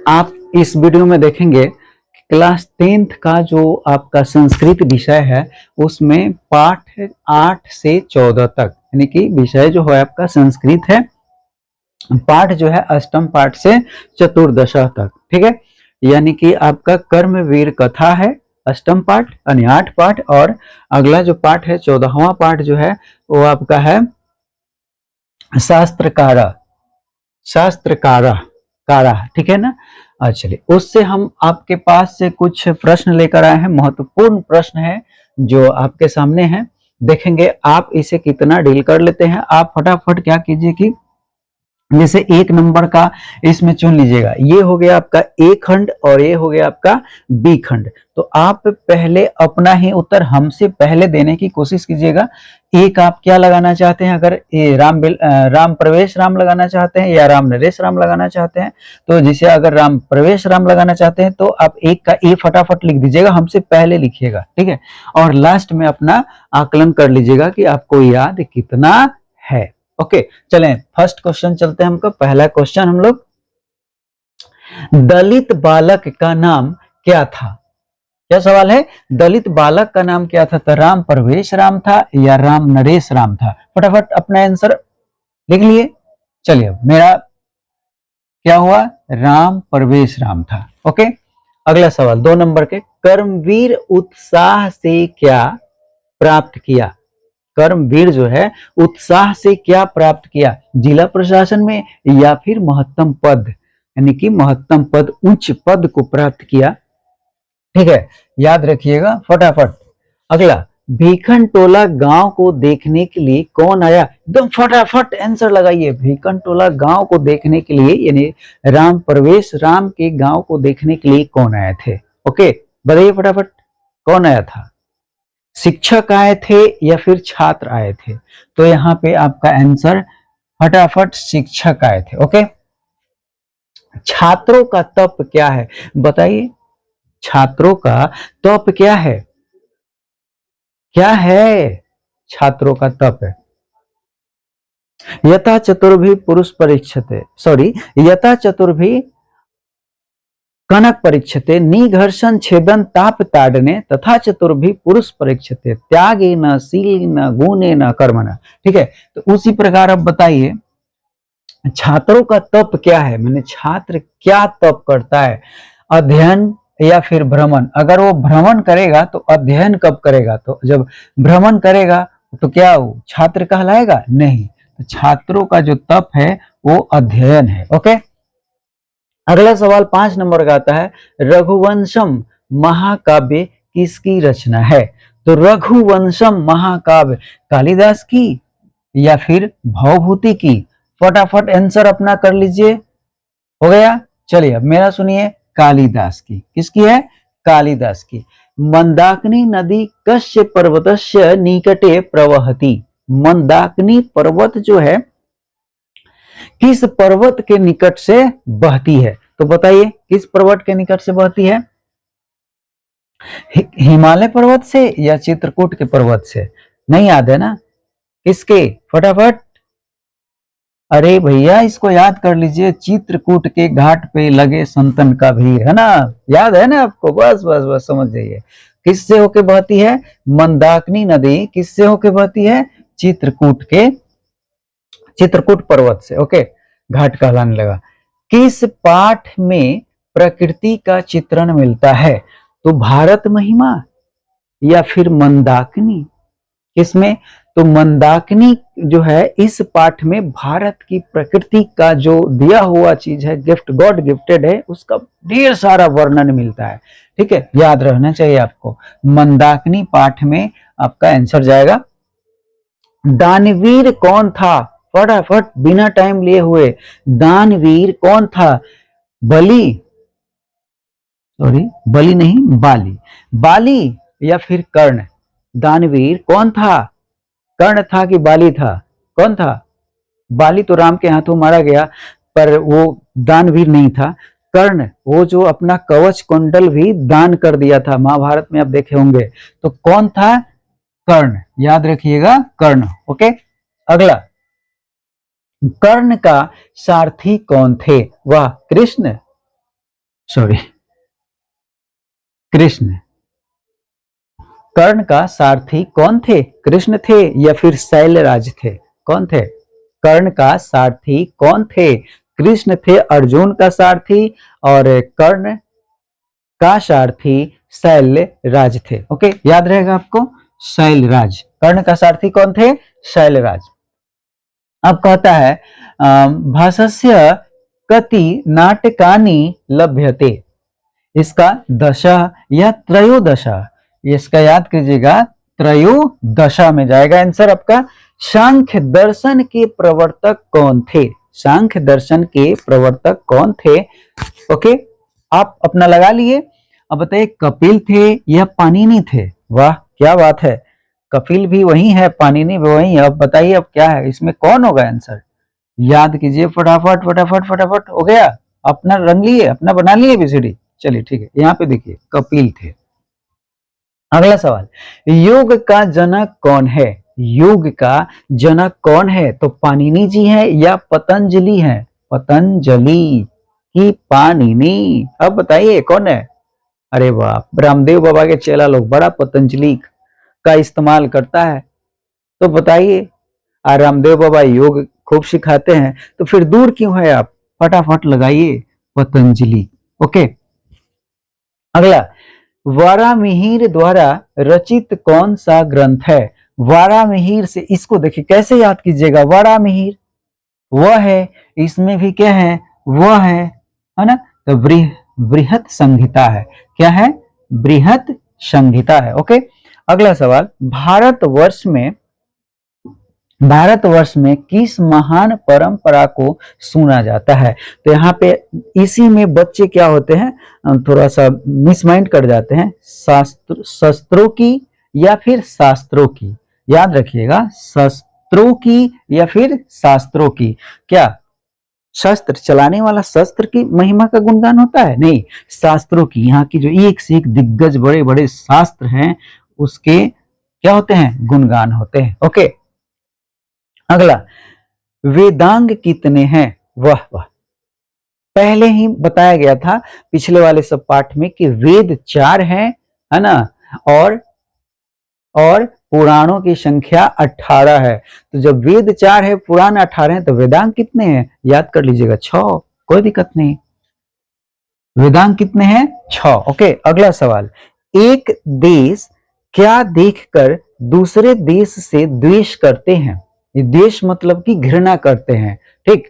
आप इस वीडियो में देखेंगे क्लास 10th का जो आपका संस्कृत विषय है उसमें पाठ 8 से 14 तक, यानी कि विषय जो है आपका संस्कृत है। पाठ जो है अष्टम पाठ से चतुर्दश तक, ठीक है। यानी कि आपका कर्मवीर कथा है अष्टम पाठ यानी 8 पाठ, और अगला जो पाठ है 14वां पाठ जो है वो आपका है शास्त्रकारा कारा, ठीक है ना। चलिए, उससे हम आपके पास से कुछ प्रश्न लेकर आए हैं, महत्वपूर्ण प्रश्न है जो आपके सामने है। देखेंगे आप इसे कितना डील कर लेते हैं। आप फटाफट क्या कीजिए कि जैसे 1 नंबर का इसमें चुन लीजिएगा, ये हो गया आपका ए खंड और ये हो गया आपका बी खंड। तो आप पहले अपना ही उत्तर हमसे पहले देने की कोशिश कीजिएगा। एक आप क्या लगाना चाहते हैं, अगर ये राम प्रवेश राम लगाना चाहते हैं या राम नरेश राम लगाना चाहते हैं, तो जिसे अगर राम प्रवेश राम लगाना चाहते हैं तो आप एक का ए फटाफट लिख दीजिएगा, हमसे पहले लिखिएगा, ठीक है। और लास्ट में अपना आकलन कर लीजिएगा कि आपको याद कितना है। ओके, चलें फर्स्ट क्वेश्चन चलते हैं। हमको पहला क्वेश्चन हम लोग, दलित बालक का नाम क्या था? क्या सवाल है? दलित बालक का नाम क्या था? तो राम प्रवेश राम था या राम नरेश राम था? फटाफट अपना आंसर लिख लिए। चलिए, मेरा क्या हुआ? राम प्रवेश राम था। ओके, अगला सवाल 2 नंबर के, कर्मवीर उत्साह से क्या प्राप्त किया? कर्मवीर जो है उत्साह से क्या प्राप्त किया? जिला प्रशासन में या फिर महत्तम पद, यानी कि महत्तम पद उच्च पद को प्राप्त किया, ठीक है, याद रखिएगा फटाफट। अगला, भीखन टोला गांव को देखने के लिए कौन आया? एकदम फटाफट आंसर लगाइए। भीखन टोला गांव को देखने के लिए यानी राम प्रवेश राम के गांव को देखने के लिए कौन आए थे? ओके, बताइए फटाफट, कौन आया था? शिक्षक आए थे या फिर छात्र आए थे? तो यहाँ पे आपका आंसर फटाफट शिक्षक आए थे। ओके, छात्रों का तप क्या है? बताइए, छात्रों का तप क्या है? क्या है छात्रों का तप? है यथा चतुर्भी पुरुष परीक्षते, सॉरी, यथा चतुर्भी कनक परीक्षते निघर्षण छेदन ताप ताड़ने तथा चतुर्भी पुरुष परीक्षते त्यागे न शील न गुणे न कर्मण, ठीक है। तो उसी प्रकार अब बताइए, छात्रों का तप क्या है? मैंने छात्र क्या तप करता है? अध्ययन या फिर भ्रमण? अगर वो भ्रमण करेगा तो अध्ययन कब करेगा? तो जब भ्रमण करेगा तो क्या वो छात्र कहलाएगा? नहीं। तो छात्रों का जो तप है वो अध्ययन है। ओके, अगला सवाल 5 नंबर का आता है, रघुवंशम महाकाव्य किसकी रचना है? तो रघुवंशम महाकाव्य कालिदास की या फिर भवभूति की? फटाफट आंसर अपना कर लीजिए। हो गया? चलिए अब मेरा सुनिए, कालिदास की। किसकी है? कालिदास की। मंदाकिनी नदी कस्य पर्वतस्य निकटे प्रवहति? मंदाकिनी पर्वत जो है किस पर्वत के निकट से बहती है? तो बताइए, किस पर्वत के निकट से बहती है? हिमालय पर्वत से या चित्रकूट के पर्वत से? नहीं याद है ना? किसके? फटाफट, अरे भैया इसको याद कर लीजिए, चित्रकूट के घाट पे लगे संतन का भीड़, है ना? याद है ना आपको? बस बस बस समझ जाइए, किससे होके बहती है? मंदाकिनी नदी किससे होके बहती है? चित्रकूट पर्वत से। ओके, घाट कहलाने लगा। किस पाठ में प्रकृति का चित्रण मिलता है? तो भारत महिमा या फिर मंदाकिनी? किसमें? तो मंदाकिनी जो है इस पाठ में भारत की प्रकृति का जो दिया हुआ चीज है, गिफ्ट, गॉड गिफ्टेड है, उसका ढेर सारा वर्णन मिलता है, ठीक है, याद रहना चाहिए आपको। मंदाकिनी पाठ में आपका आंसर जाएगा। दानवीर कौन था? फटाफट बिना टाइम लिए हुए, दानवीर कौन था? बलि, सॉरी बलि नहीं, बाली। बाली या फिर कर्ण? दानवीर कौन था? कर्ण था कि बाली था? कौन था? बाली तो राम के हाथों मारा गया, पर वो दानवीर नहीं था। कर्ण, वो जो अपना कवच कुंडल भी दान कर दिया था, महाभारत में आप देखे होंगे। तो कौन था? कर्ण, याद रखिएगा, कर्ण। ओके, अगला, कर्ण का सारथी कौन थे? वह कृष्ण, सॉरी, कृष्ण। कर्ण का सारथी कौन थे? कृष्ण थे या फिर शैलराज थे? कौन थे? कर्ण का सारथी कौन थे? कृष्ण थे, अर्जुन का सारथी, और कर्ण का सारथी शैलराज थे। ओके, याद रहेगा आपको, शैलराज। कर्ण का सारथी कौन थे? शैलराज। अब कहता है भाषस्य कति नाटकानि लभ्यते। इसका दशा या त्रयोदशा, इसका याद कीजिएगा, त्रयोदशा में जाएगा आंसर आपका। सांख्य दर्शन के प्रवर्तक कौन थे? सांख्य दर्शन के प्रवर्तक कौन थे? ओके, आप अपना लगा लिए। अब बताइए, कपिल थे या पाणिनि थे? वाह, क्या बात है, कपिल भी वही है, पाणिनि भी वही है। अब बताइए अब क्या है इसमें, कौन होगा आंसर? याद कीजिए फटाफट फटाफट फटाफट। हो गया? अपना रंग लिए, अपना बना लिए एबीसीडी। चलिए ठीक है, यहाँ पे देखिए कपिल थे। अगला सवाल, योग का जनक कौन है? योग का जनक कौन है? तो पाणिनि जी है या पतंजलि है? पतंजलि की पाणिनि? अब बताइए कौन है? अरे वाह, रामदेव बाबा के चेला लोग बड़ा पतंजलि का इस्तेमाल करता है। तो बताइए, रामदेव बाबा योग खूब सिखाते हैं, तो फिर दूर क्यों है आप? फटाफट लगाइए पतंजलि। ओके, अगला, वारामिहिर द्वारा रचित कौन सा ग्रंथ है? वारामिहिर से, इसको देखिए कैसे याद कीजिएगा। वारामिहिर वह है, इसमें भी क्या है? वह है ना? तो बृहत संहिता है। क्या है? बृहत संहिता है। ओके, अगला सवाल, भारतवर्ष में किस महान परंपरा को सुना जाता है? तो यहाँ पे इसी में बच्चे क्या होते हैं, थोड़ा सा मिसमाइंड कर जाते हैं, शस्त्रों की या फिर शास्त्रों की। याद रखिएगा, शस्त्रों की या फिर शास्त्रों की। क्या शस्त्र चलाने वाला शस्त्र की महिमा का गुणगान होता है? नहीं, शास्त्रों की। यहाँ की जो एक से एक दिग्गज बड़े बड़े शास्त्र हैं, उसके क्या होते हैं? गुणगान होते हैं। ओके, अगला, वेदांग कितने हैं? वाह वाह, पहले ही बताया गया था पिछले वाले सब पाठ में कि वेद 4 हैं, है ना? और पुराणों की संख्या 18 है। तो जब वेद 4 है, पुराण 18 है, तो वेदांग कितने हैं? याद कर लीजिएगा, 6। कोई दिक्कत नहीं, वेदांग कितने हैं? 6। ओके, अगला सवाल, एक देश क्या देखकर दूसरे देश से द्वेष करते हैं? ये द्वेष मतलब कि घृणा करते हैं। ठीक,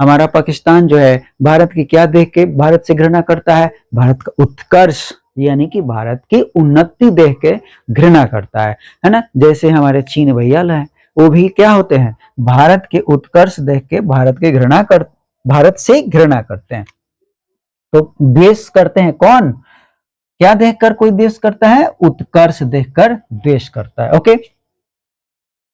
हमारा पाकिस्तान जो है भारत की क्या देख के भारत से घृणा करता है? भारत का उत्कर्ष, यानी कि भारत की उन्नति देख के घृणा करता है ना? जैसे हमारे चीन भैया है, वो भी क्या होते हैं? भारत के उत्कर्ष देख के भारत से घृणा करते हैं। तो द्वेष करते हैं कौन? क्या देखकर कोई द्वेष करता है? उत्कर्ष देखकर द्वेष करता है। ओके,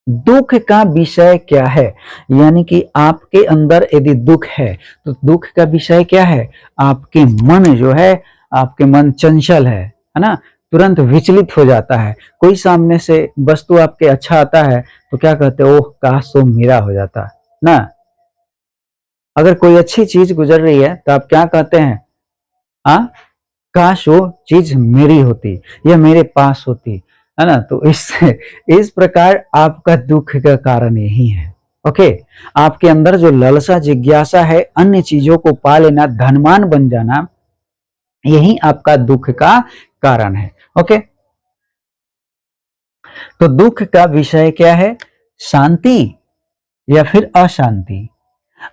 दुख का विषय क्या है? यानी कि आपके अंदर यदि दुख है, तो दुख का विषय क्या है? आपके मन जो है, आपके मन चंचल है ना? तुरंत विचलित हो जाता है। कोई सामने से वस्तु आपके अच्छा आता है तो क्या कहते हो? ओह काश वो मेरा हो जाता ना। अगर कोई अच्छी चीज गुजर रही है तो आप क्या कहते हैं? हाँ, काश वो चीज मेरी होती या मेरे पास होती, है ना? तो इस प्रकार आपका दुख का कारण यही है। ओके, आपके अंदर जो लालसा जिज्ञासा है, अन्य चीजों को पा लेना, धनवान बन जाना, यही आपका दुख का कारण है। ओके, तो दुख का विषय क्या है? शांति या फिर अशांति?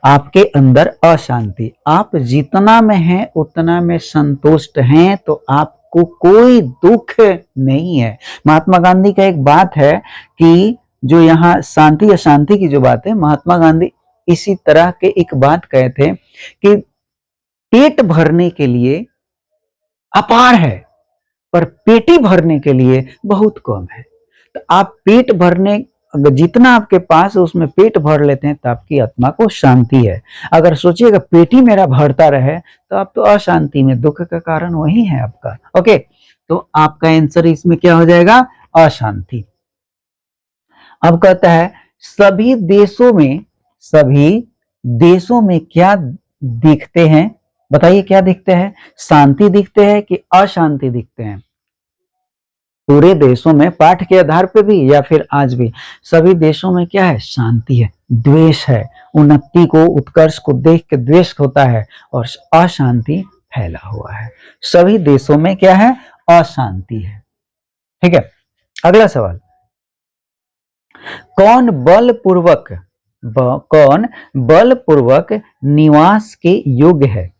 आपके अंदर अशांति, आप जितना में हैं उतना में संतुष्ट हैं, तो आपको कोई दुख नहीं है। महात्मा गांधी का एक बात है कि जो यहाँ शांति अशांति की जो बात है, महात्मा गांधी इसी तरह के एक बात कहे थे कि पेट भरने के लिए अपार है, पर पेटी भरने के लिए बहुत कम है। तो आप पेट भरने, अगर जितना आपके पास है उसमें पेट भर लेते हैं तो आपकी आत्मा को शांति है। अगर सोचिएगा पेटी मेरा भरता रहे तो आप तो अशांति में, दुख का कारण वही है आपका। ओके, तो आपका आंसर इसमें क्या हो जाएगा? अशांति। अब कहता है सभी देशों में क्या दिखते हैं? बताइए क्या दिखते हैं, शांति दिखते हैं कि अशांति दिखते हैं? पूरे देशों में पाठ के आधार पे भी या फिर आज भी सभी देशों में क्या है, शांति है, द्वेष है, उन्नति को उत्कर्ष को देख के द्वेष होता है और अशांति फैला हुआ है। सभी देशों में क्या है, अशांति है। ठीक है, अगला सवाल, कौन बलपूर्वक निवास के योग्य है?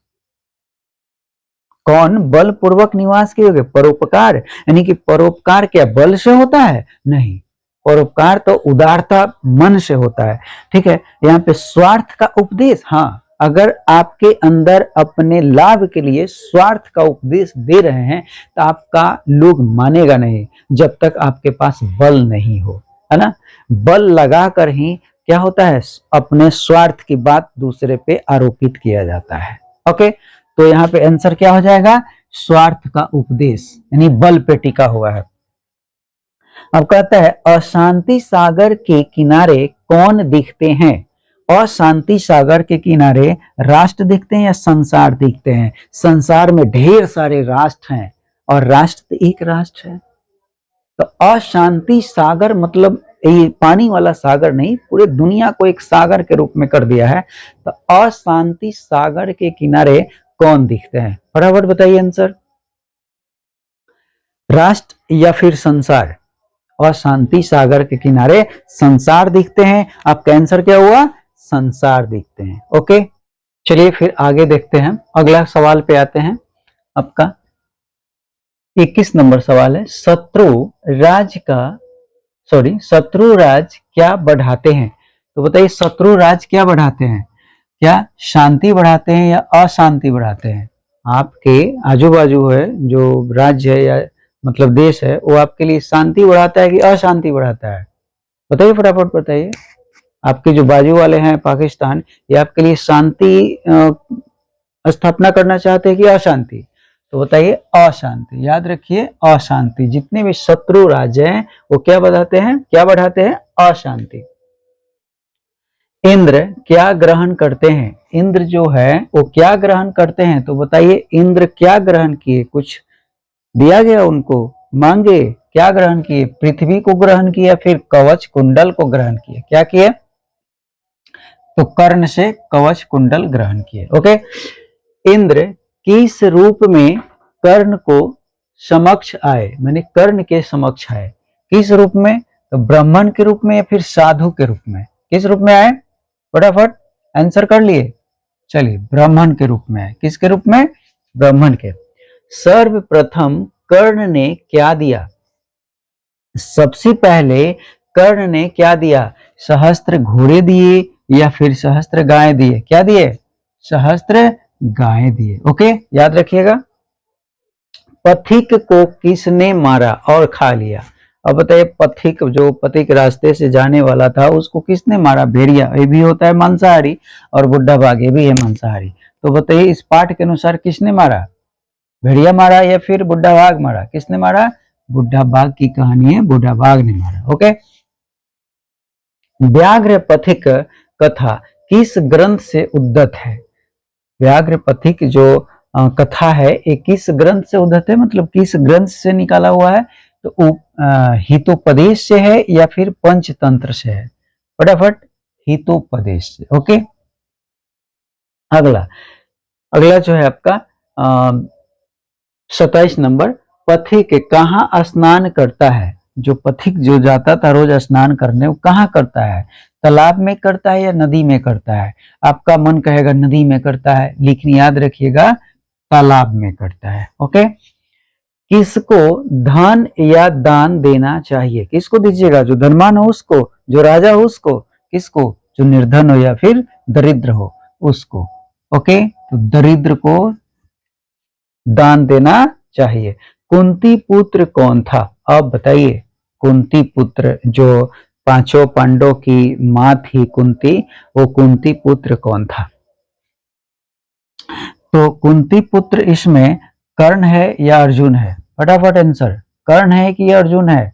कौन बलपूर्वक निवास के योग्य? परोपकार, यानी कि परोपकार क्या बल से होता है? नहीं, परोपकार तो उदारता मन से होता है। ठीक है, यहाँ पे स्वार्थ का उपदेश, हाँ, अगर आपके अंदर अपने लाभ के लिए स्वार्थ का उपदेश दे रहे हैं तो आपका लोग मानेगा नहीं जब तक आपके पास बल नहीं हो, है ना। बल लगाकर ही क्या होता है, अपने स्वार्थ की बात दूसरे पे आरोपित किया जाता है। ओके, तो यहाँ पे आंसर क्या हो जाएगा, स्वार्थ का उपदेश, यानी बल पे टिका हुआ है। अब कहता है अशांति सागर के किनारे कौन दिखते हैं? अशांति सागर के किनारे राष्ट्र दिखते हैं या संसार दिखते हैं? संसार में ढेर सारे राष्ट्र हैं और राष्ट्र एक राष्ट्र है। तो अशांति सागर मतलब ये पानी वाला सागर नहीं, पूरे दुनिया को एक सागर के रूप में कर दिया है। तो अशांति सागर के किनारे कौन दिखते हैं? फटाफट बताइए आंसर, राष्ट्र या फिर संसार? अशांति सागर के किनारे संसार दिखते हैं। आपका आंसर क्या हुआ, संसार दिखते हैं। ओके, चलिए फिर आगे देखते हैं, अगला सवाल पे आते हैं। आपका 21 नंबर सवाल है, शत्रु राज क्या बढ़ाते हैं? तो बताइए शत्रु राज क्या बढ़ाते हैं? क्या शांति बढ़ाते हैं या अशांति बढ़ाते हैं? आपके आजू बाजू है जो राज्य है या मतलब देश है, वो आपके लिए शांति बढ़ाता है कि अशांति बढ़ाता है? बताइए फटाफट बताइए। आपके जो बाजू वाले हैं पाकिस्तान, ये आपके लिए शांति स्थापना करना चाहते हैं कि अशांति? तो बताइए अशांति, याद रखिए अशांति। जितने भी शत्रु राज्य हैं वो क्या बढ़ाते हैं, अशांति। इंद्र क्या ग्रहण करते हैं? इंद्र जो है वो क्या ग्रहण करते हैं? तो बताइए इंद्र क्या ग्रहण किए? कुछ दिया गया उनको, मांगे, क्या ग्रहण किए? पृथ्वी को ग्रहण किया, फिर कवच कुंडल को ग्रहण किए। क्या किए? तो कर्ण से कवच कुंडल ग्रहण किए। ओके, इंद्र किस रूप में कर्ण को समक्ष आए? मैंने कर्ण के समक्ष आए, किस रूप में? तो ब्राह्मण के रूप में या फिर साधु के रूप में? किस रूप में आए? फटाफट आंसर कर लिए। चलिए, ब्राह्मण के रूप में आए। किसके रूप में? ब्राह्मण के। सर्वप्रथम कर्ण ने क्या दिया? सबसे पहले कर्ण ने क्या दिया? सहस्त्र घोड़े दिए या फिर सहस्त्र गाय दिए? क्या दिए? सहस्त्र गाय दिए। ओके, याद रखिएगा। पथिक को किसने मारा और खा लिया? अब बताइए, पथिक जो पथिक रास्ते से जाने वाला था उसको किसने मारा? भेड़िया, ये भी होता है मांसाहारी, और बुड्ढा बाघ ये भी है मांसाहारी। तो बताइए इस पाठ के अनुसार किसने मारा? भेड़िया मारा या फिर बुड्ढा बाघ मारा? किसने मारा? बुड्ढा बाघ की कहानी है, बुड्ढा बाघ ने मारा। ओके, व्याघ्र पथिक कथा किस ग्रंथ से उद्धत है? व्याघ्र पथिक जो कथा है ये किस ग्रंथ से उद्धत है, मतलब किस ग्रंथ से निकाला हुआ है? तो हितोपदेश से है या फिर पंचतंत्र से है? फटाफट, हितोपदेश से। ओके, अगला जो है आपका 27 नंबर, पथिक कहाँ स्नान करता है? जो पथिक जो जाता था रोज स्नान करने, वो कहाँ करता है? तालाब में करता है या नदी में करता है? आपका मन कहेगा नदी में करता है, लेकिन याद रखिएगा तालाब में करता है। ओके, किसको धन या दान देना चाहिए? किसको दीजिएगा? जो धनवान हो उसको, जो राजा हो उसको, किसको? जो निर्धन हो या फिर दरिद्र हो उसको। ओके, तो दरिद्र को दान देना चाहिए। कुंती पुत्र कौन था? अब बताइए, कुंती पुत्र जो पांचों पांडवों की मां थी कुंती, वो कुंती पुत्र कौन था? तो कुंती पुत्र इसमें कर्ण है या अर्जुन है? फटाफट आंसर, कर्ण है कि अर्जुन है?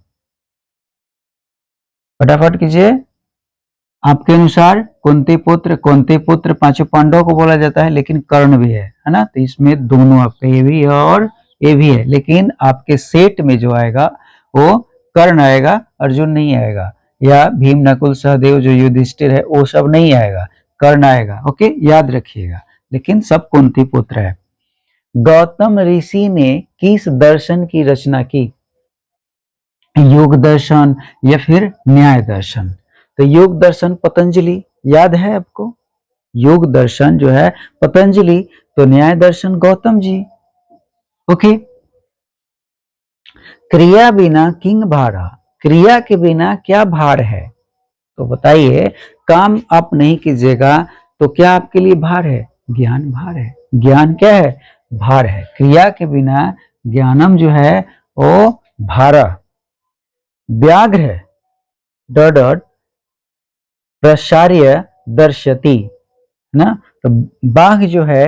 फटाफट कीजिए। आपके अनुसार कुंती पुत्र पांचों पांडवों को बोला जाता है, लेकिन कर्ण भी है ना, तो इसमें दोनों आपका ये भी है और ये भी है, लेकिन आपके सेट में जो आएगा वो कर्ण आएगा, अर्जुन नहीं आएगा, या भीम नकुल सहदेव जो युधिष्ठिर है वो सब नहीं आएगा, कर्ण आएगा। ओके, याद रखिएगा, लेकिन सब कुंती पुत्र है। गौतम ऋषि ने किस दर्शन की रचना की? योग दर्शन या फिर न्याय दर्शन? तो योग दर्शन पतंजलि, याद है आपको, योग दर्शन जो है पतंजलि, तो न्याय दर्शन गौतम जी। ओके, क्रिया बिना किंग भारा, क्रिया के बिना क्या भार है? तो बताइए, काम आप नहीं कीजिएगा तो क्या आपके लिए भार है? ज्ञान भार है। ज्ञान क्या है? भार है। क्रिया के बिना ज्ञानम जो है वो भारा। व्याघ्र डॉट प्रसार्य दर्शति, ना, तो बाघ जो है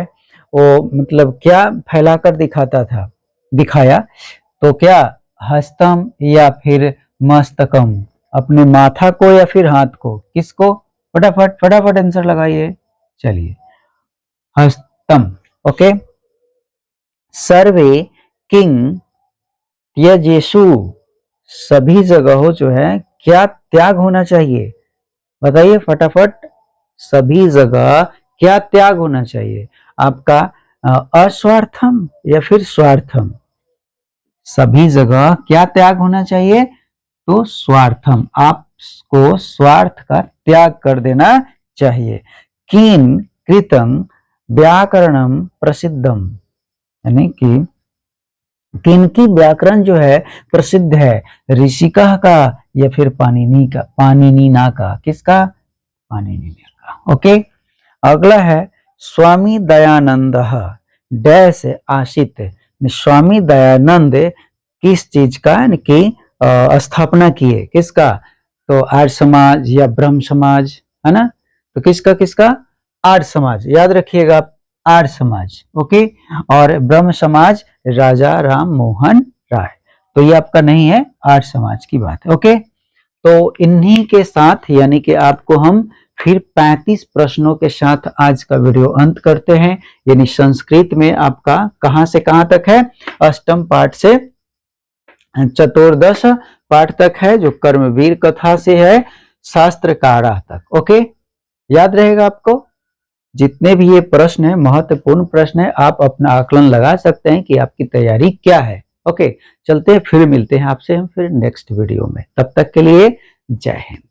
वो मतलब क्या फैलाकर दिखाता था, दिखाया, तो क्या हस्तम या फिर मस्तकम, अपने माथा को या फिर हाथ को, किसको? फटाफट फटाफट आंसर लगाइए। चलिए, हस्तम। ओके, सर्वे किंग त्यजेषु, सभी जगहों जो है क्या त्याग होना चाहिए? बताइए फटाफट, सभी जगह क्या त्याग होना चाहिए आपका? अस्वार्थम या फिर स्वार्थम? सभी जगह क्या त्याग होना चाहिए? तो स्वार्थम, आपको स्वार्थ का त्याग कर देना चाहिए। किन कृतं व्याकरणम प्रसिद्धम, यानी कि किनकी व्याकरण जो है प्रसिद्ध है? ऋषिका का या फिर पाणिनि का? पाणिनिना का, किसका? पाणिनि का। ओके, अगला है स्वामी दयानंद डैश आशित, स्वामी दयानंद किस चीज का कि स्थापना किए, किसका? तो आर्य समाज या ब्रह्म समाज, है ना, तो किसका किसका? आर्य समाज, याद रखिएगा, आर्य समाज। ओके, और ब्रह्म समाज राजा राम मोहन राय, तो ये आपका नहीं है, आर्य समाज की बात है। ओके, तो इन्हीं के साथ यानी कि आपको हम फिर 35 प्रश्नों के साथ आज का वीडियो अंत करते हैं। यानी संस्कृत में आपका कहां से कहां तक है? अष्टम पाठ से चतुर्दश पाठ तक है, जो कर्मवीर कथा से है शास्त्रकारा तक। ओके, याद रहेगा आपको। जितने भी ये प्रश्न है महत्वपूर्ण प्रश्न है, आप अपना आकलन लगा सकते हैं कि आपकी तैयारी क्या है। ओके, चलते हैं, फिर मिलते हैं आपसे हम फिर नेक्स्ट वीडियो में। तब तक के लिए जय हिंद।